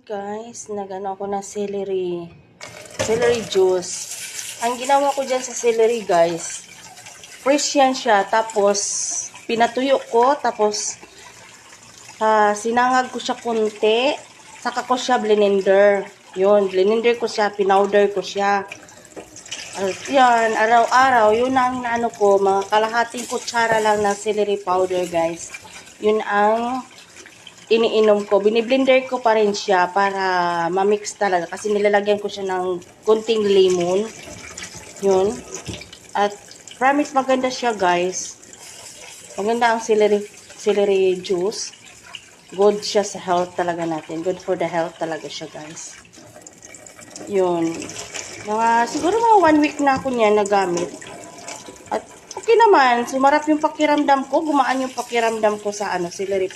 Guys, nagano ako ng celery juice. Ang ginawa ko dyan sa celery, guys, fresh yan siya, tapos pinatuyo ko, tapos sinangag ko siya konti, saka ko siya blender. Yun, blender ko siya, pinowder ko siya. Yan, araw-araw, yun ang ano ko, mga kalahating kutsara lang ng celery powder, guys. Yun ang iniinom ko. Biniblender ko pa rin siya para ma-mix talaga. Kasi nilalagyan ko siya ng kunting lemon. Yun. At promise maganda siya, guys. Maganda ang celery juice. Good siya sa health talaga natin. Good for the health talaga siya, guys. Yun. Siguro mga 1 week na ako niya nagamit. At okay naman. Sumarap yung pakiramdam ko. Gumaan yung pakiramdam ko sa celery